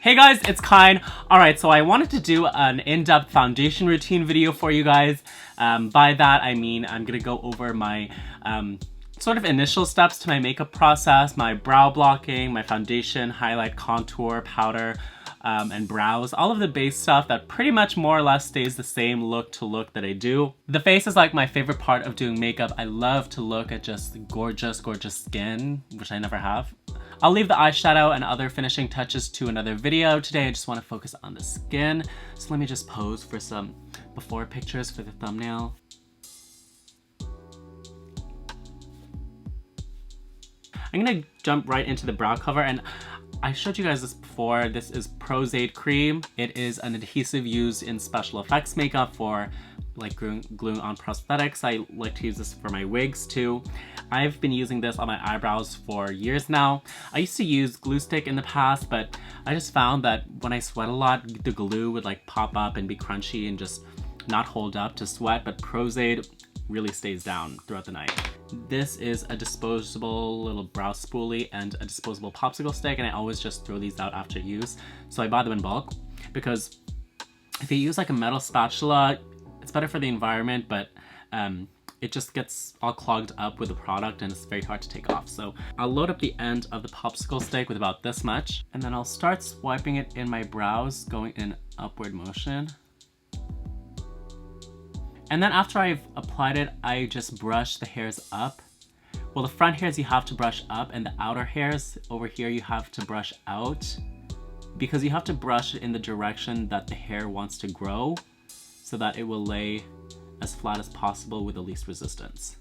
Hey guys, it's Kine. Alright, so I wanted to do an in-depth foundation routine video for you guys. By that I mean I'm gonna go over my sort of initial steps to my makeup process, my brow blocking, my foundation, highlight, contour, powder, and brows. All of the base stuff that pretty much more or less stays the same look to look that I do. The face is like my favorite part of doing makeup. I love to look at just gorgeous, gorgeous skin, which I never have. I'll leave the eyeshadow and other finishing touches to another video. Today I just want to focus on the skin. So let me just pose for some before pictures for the thumbnail. I'm gonna jump right into the brow cover, and I showed you guys this before. This is Aide cream. It is an adhesive used in special effects makeup for like gluing on prosthetics. I like to use this for my wigs too. I've been using this on my eyebrows for years now. I used to use glue stick in the past, but I just found that when I sweat a lot, the glue would like pop up and be crunchy and just not hold up to sweat, but Aide really stays down throughout the night. This is a disposable little brow spoolie and a disposable popsicle stick, and I always just throw these out after use. So I bought them in bulk because if you use like a metal spatula, it's better for the environment, but it just gets all clogged up with the product and it's very hard to take off. So I'll load up the end of the popsicle stick with about this much, and then I'll start swiping it in my brows, going in upward motion. And then after I've applied it, I just brush the hairs up. Well, the front hairs you have to brush up, and the outer hairs over here you have to brush out, because you have to brush it in the direction that the hair wants to grow so that it will lay as flat as possible with the least resistance.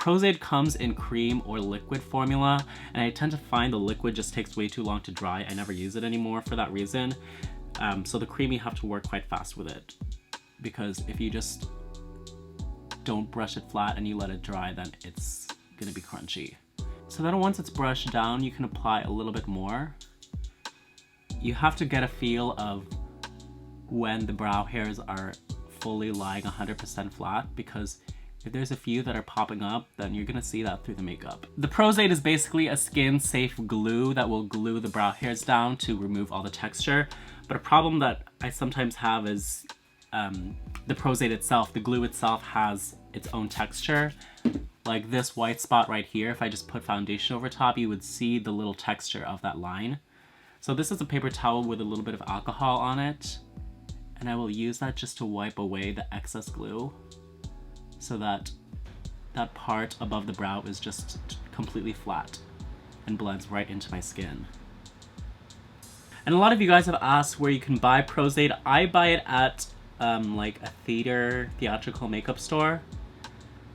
Aide comes in cream or liquid formula, and I tend to find the liquid just takes way too long to dry. I never use it anymore for that reason. So the cream, you have to work quite fast with it, because if you just don't brush it flat and you let it dry, then it's gonna be crunchy. So then once it's brushed down, you can apply a little bit more. You have to get a feel of when the brow hairs are fully lying 100% flat, because if there's a few that are popping up, then you're gonna see that through the makeup. The Aide is basically a skin-safe glue that will glue the brow hairs down to remove all the texture. But a problem that I sometimes have is the Aide itself, the glue itself has its own texture. Like this white spot right here, if I just put foundation over top, you would see the little texture of that line. So this is a paper towel with a little bit of alcohol on it, and I will use that just to wipe away the excess glue so that that part above the brow is just completely flat and blends right into my skin. And a lot of you guys have asked where you can buy Aide. I buy it at like a theatrical makeup store.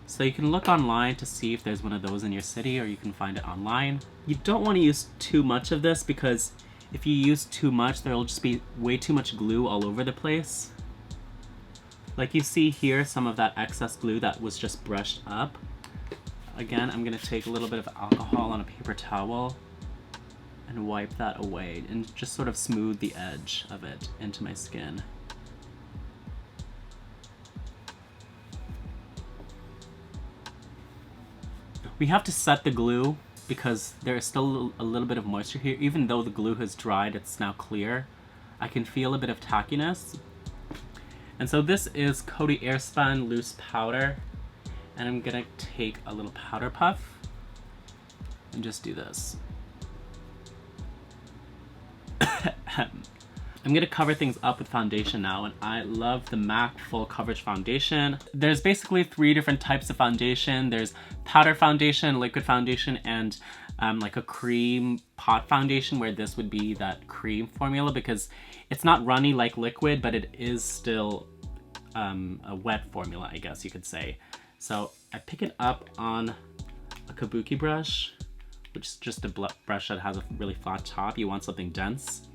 So you can look online to see if there's one of those in your city, or you can find it online. You don't want to use too much of this, because if you use too much, there'll just be way too much glue all over the place. Like you see here, some of that excess glue that was just brushed up. Again, I'm gonna take a little bit of alcohol on a paper towel and wipe that away and just sort of smooth the edge of it into my skin. We have to set the glue because there is still a little bit of moisture here. Even though the glue has dried, it's now clear. I can feel a bit of tackiness. And so this is Coty Airspun loose powder. And I'm gonna take a little powder puff and just do this. I'm gonna cover things up with foundation now, and I love the Mack full coverage foundation. There's basically 3 different types of foundation. There's powder foundation, liquid foundation, and like a cream pot foundation, where this would be that cream formula because it's not runny like liquid, but it is still a wet formula, I guess you could say. So I pick it up on a kabuki brush, which is just a brush that has a really flat top. You want something dense.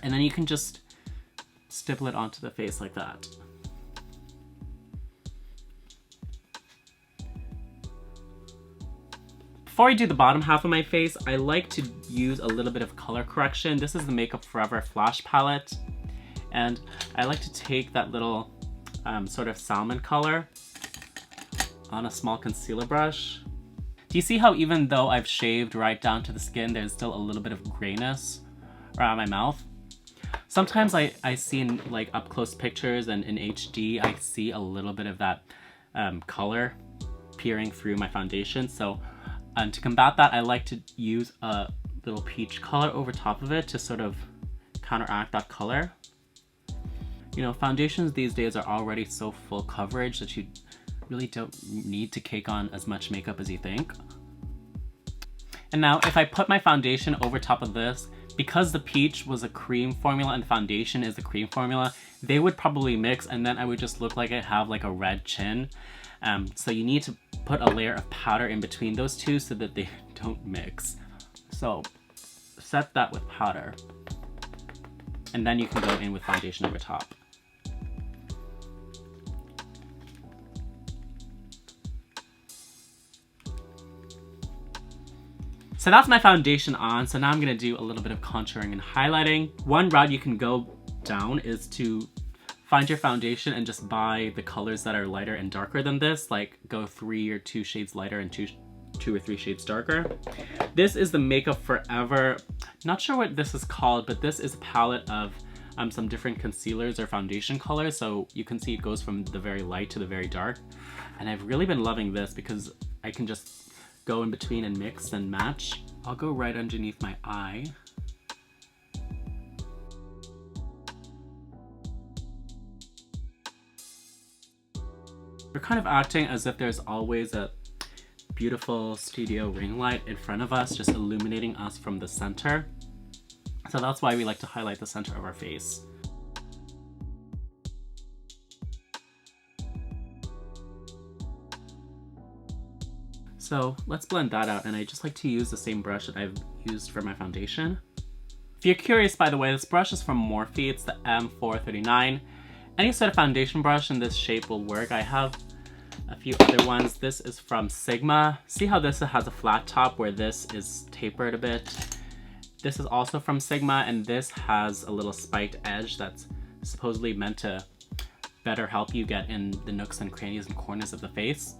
And then you can just stipple it onto the face like that. Before I do the bottom half of my face, I like to use a little bit of color correction. This is the Makeup Forever Flash palette. And I like to take that little sort of salmon color on a small concealer brush. Do you see how even though I've shaved right down to the skin, there's still a little bit of grayness around my mouth. Sometimes I see in like up close pictures and in HD, I see a little bit of that color peering through my foundation. So to combat that, I like to use a little peach color over top of it to sort of counteract that color. You know, foundations these days are already so full coverage that you really don't need to cake on as much makeup as you think. And now if I put my foundation over top of this, because the peach was a cream formula and the foundation is a cream formula, they would probably mix and then I would just look like I have like a red chin. So you need to put a layer of powder in between those two so that they don't mix. So set that with powder. And then you can go in with foundation over top. So that's my foundation on, so now I'm gonna do a little bit of contouring and highlighting. One route you can go down is to find your foundation and just buy the colors that are lighter and darker than this, like go 3 or 2 shades lighter and 2 or 3 shades darker. This is the Makeup Forever, not sure what this is called, but this is a palette of some different concealers or foundation colors, so you can see it goes from the very light to the very dark. And I've really been loving this because I can just go in between and mix and match. I'll go right underneath my eye. We're kind of acting as if there's always a beautiful studio ring light in front of us, just illuminating us from the center. So that's why we like to highlight the center of our face. So let's blend that out, and I just like to use the same brush that I've used for my foundation. If you're curious, by the way, this brush is from Morphe. It's the M439. Any sort of foundation brush in this shape will work. I have a few other ones. This is from Sigma. See how this has a flat top where this is tapered a bit? This is also from Sigma, and this has a little spiked edge that's supposedly meant to better help you get in the nooks and crannies and corners of the face.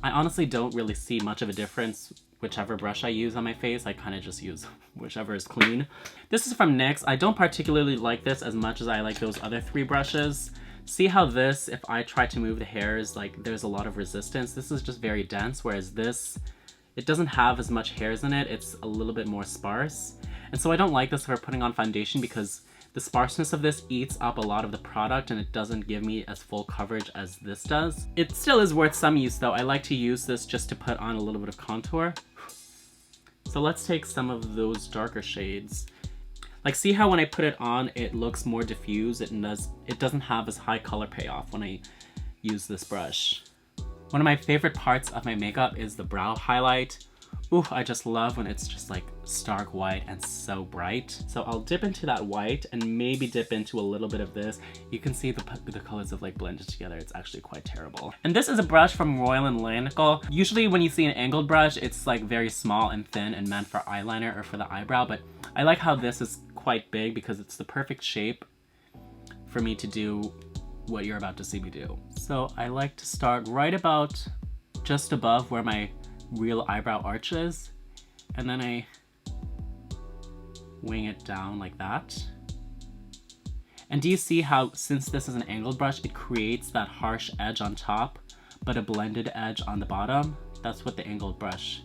I honestly don't really see much of a difference whichever brush I use on my face. I kind of just use whichever is clean. This is from NYX. I don't particularly like this as much as I like those other 3 brushes. See how this, if I try to move the hairs, like there's a lot of resistance. This is just very dense, whereas this, it doesn't have as much hairs in it. It's a little bit more sparse. And so I don't like this for putting on foundation because the sparseness of this eats up a lot of the product and it doesn't give me as full coverage as this does. It still is worth some use though. I like to use this just to put on a little bit of contour. So let's take some of those darker shades. Like, see how when I put it on, it looks more diffused. It doesn't have as high color payoff when I use this brush. One of my favorite parts of my makeup is the brow highlight. Ooh, I just love when it's just like stark white and so bright. So I'll dip into that white and maybe dip into a little bit of this. You can see the colors have like blended together. It's actually quite terrible. And this is a brush from Royal & Lanical. Usually when you see an angled brush, it's like very small and thin and meant for eyeliner or for the eyebrow, but I like how this is quite big because it's the perfect shape for me to do what you're about to see me do. So I like to start right about just above where my real eyebrow arch is, and then I wing it down like that. And do you see how, since this is an angled brush, it creates that harsh edge on top, but a blended edge on the bottom? That's what the angled brush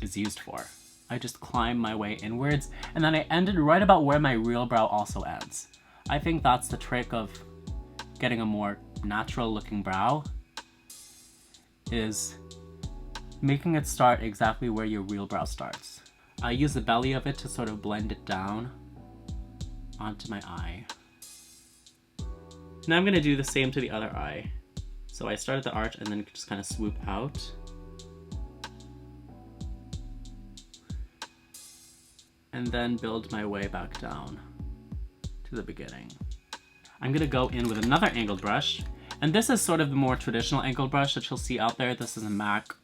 is used for. I just climb my way inwards, and then I ended right about where my real brow also ends. I think that's the trick of getting a more natural looking brow, is making it start exactly where your real brow starts. I use the belly of it to sort of blend it down onto my eye. Now I'm gonna do the same to the other eye. So I start at the arch and then just kind of swoop out. And then build my way back down to the beginning. I'm gonna go in with another angled brush. And this is sort of the more traditional angled brush that you'll see out there. This is a Mack.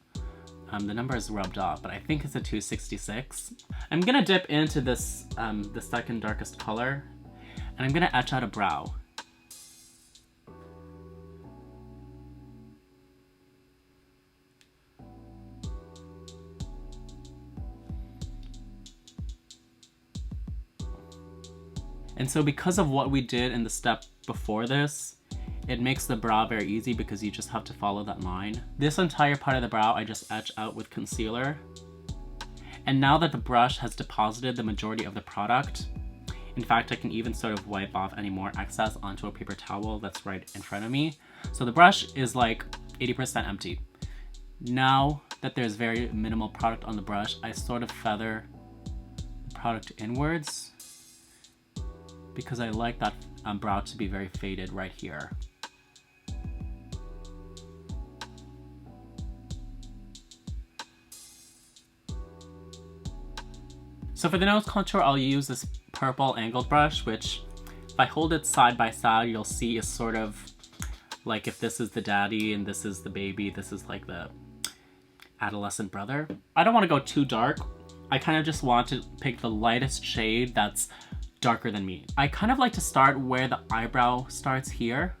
The number is rubbed off, but I think it's a 266. I'm gonna dip into this, the second darkest color, and I'm gonna etch out a brow. And so because of what we did in the step before this, it makes the brow very easy because you just have to follow that line. This entire part of the brow I just etch out with concealer. And now that the brush has deposited the majority of the product, in fact, I can even sort of wipe off any more excess onto a paper towel that's right in front of me. So the brush is like 80% empty. Now that there's very minimal product on the brush, I sort of feather the product inwards because I like that brow to be very faded right here. So for the nose contour, I'll use this purple angled brush, which if I hold it side by side, you'll see is sort of like if this is the daddy and this is the baby, this is like the adolescent brother. I don't want to go too dark. I kind of just want to pick the lightest shade that's darker than me. I kind of like to start where the eyebrow starts here.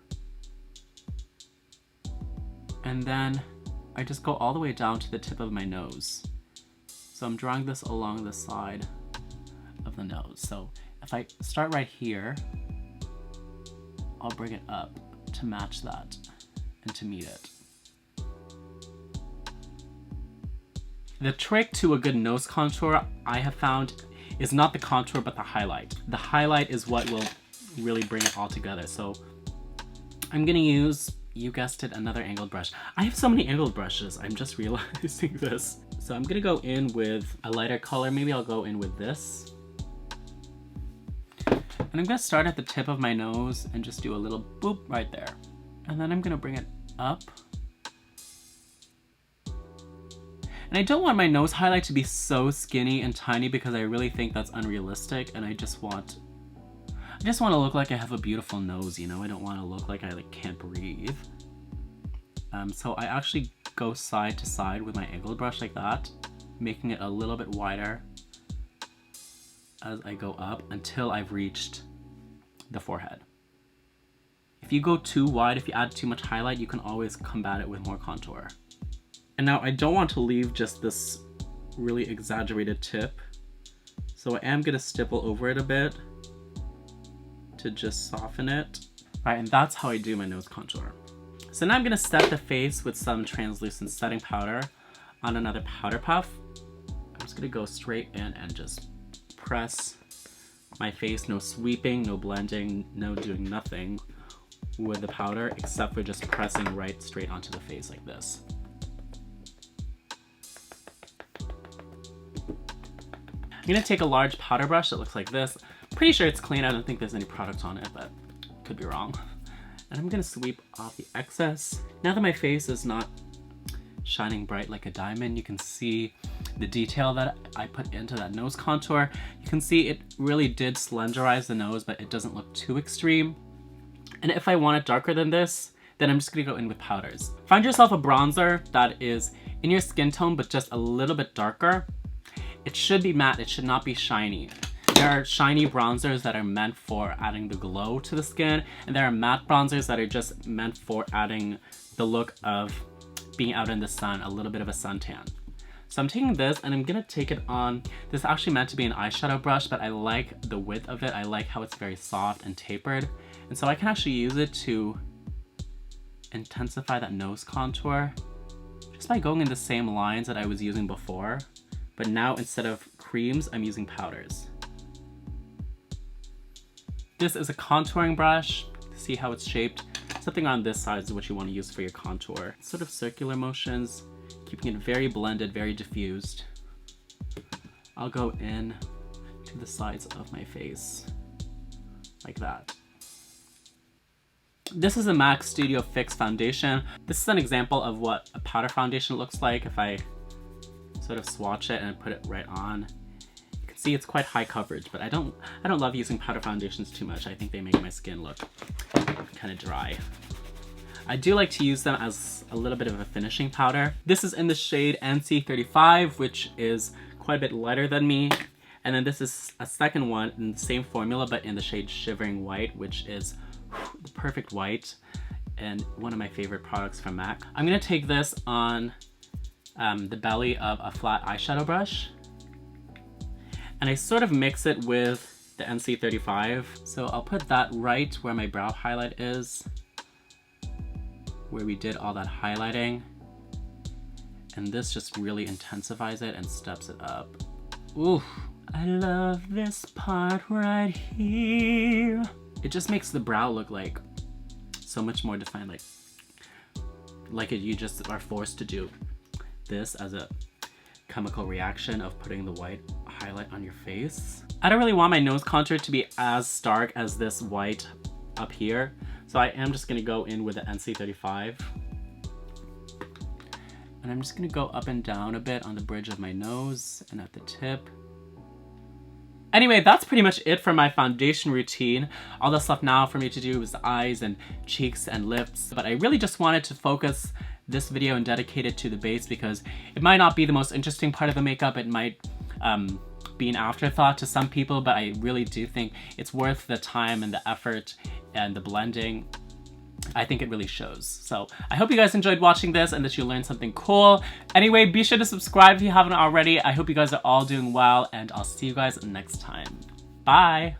And then I just go all the way down to the tip of my nose. So I'm drawing this along the side of the nose. So if I start right here, I'll bring it up to match that and to meet it. The trick to a good nose contour, I have found, is not the contour but the highlight. The highlight is what will really bring it all together. So I'm gonna use, you guessed it, another angled brush. I have so many angled brushes, I'm just realizing this. So I'm gonna go in with a lighter color. Maybe I'll go in with this. And I'm gonna start at the tip of my nose and just do a little boop right there. And then I'm gonna bring it up. And I don't want my nose highlight to be so skinny and tiny because I really think that's unrealistic, and I just want to look like I have a beautiful nose, you know? I don't want to look like I can't breathe. So I actually go side to side with my angled brush like that, making it a little bit wider as I go up until I've reached the forehead. If you go too wide, if you add too much highlight, you can always combat it with more contour. And now I don't want to leave just this really exaggerated tip, so I am gonna stipple over it a bit to just soften it. Right, and that's how I do my nose contour. So now I'm gonna set the face with some translucent setting powder on another powder puff. I'm just gonna go straight in and just press my face, no sweeping, no blending, no doing nothing with the powder except for just pressing right straight onto the face like this. I'm gonna take a large powder brush that looks like this. Pretty sure it's clean, I don't think there's any product on it, but could be wrong. And I'm gonna sweep off the excess. Now that my face is not shining bright like a diamond, you can see the detail that I put into that nose contour. You can see it really did slenderize the nose, but it doesn't look too extreme. And if I want it darker than this, then I'm just gonna go in with powders. Find yourself a bronzer that is in your skin tone, but just a little bit darker. It should be matte, it should not be shiny. There are shiny bronzers that are meant for adding the glow to the skin, and there are matte bronzers that are just meant for adding the look of being out in the sun, a little bit of a suntan. So I'm taking this and I'm gonna take it on. This is actually meant to be an eyeshadow brush, but I like the width of it. I like how it's very soft and tapered. And so I can actually use it to intensify that nose contour just by going in the same lines that I was using before. But now instead of creams, I'm using powders. This is a contouring brush. See how it's shaped? Something on this side is what you want to use for your contour. Sort of circular motions, keeping it very blended, very diffused. I'll go in to the sides of my face, like that. This is a Mack Studio Fix foundation. This is an example of what a powder foundation looks like if I sort of swatch it and put it right on. You can see it's quite high coverage, but I don't love using powder foundations too much. I think they make my skin look kind of dry. I do like to use them as a little bit of a finishing powder. This is in the shade NC35, which is quite a bit lighter than me. And then this is a second one in the same formula, but in the shade Shivering White, which is the perfect white and one of my favorite products from Mack. I'm gonna take this on the belly of a flat eyeshadow brush, and I sort of mix it with the NC35. So I'll put that right where my brow highlight is, where we did all that highlighting. And this just really intensifies it and steps it up. Ooh, I love this part right here. It just makes the brow look like so much more defined, like you just are forced to do this as a chemical reaction of putting the white highlight on your face. I don't really want my nose contour to be as stark as this white up here, so I am just gonna go in with the NC35. And I'm just gonna go up and down a bit on the bridge of my nose and at the tip. Anyway, that's pretty much it for my foundation routine. All that's left now for me to do is the eyes and cheeks and lips. But I really just wanted to focus this video and dedicate it to the base because it might not be the most interesting part of the makeup. It might be an afterthought to some people, but I really do think it's worth the time and the effort and the blending. I think it really shows. So I hope you guys enjoyed watching this and that you learned something cool. Anyway, be sure to subscribe if you haven't already. I hope you guys are all doing well, and I'll see you guys next time. Bye!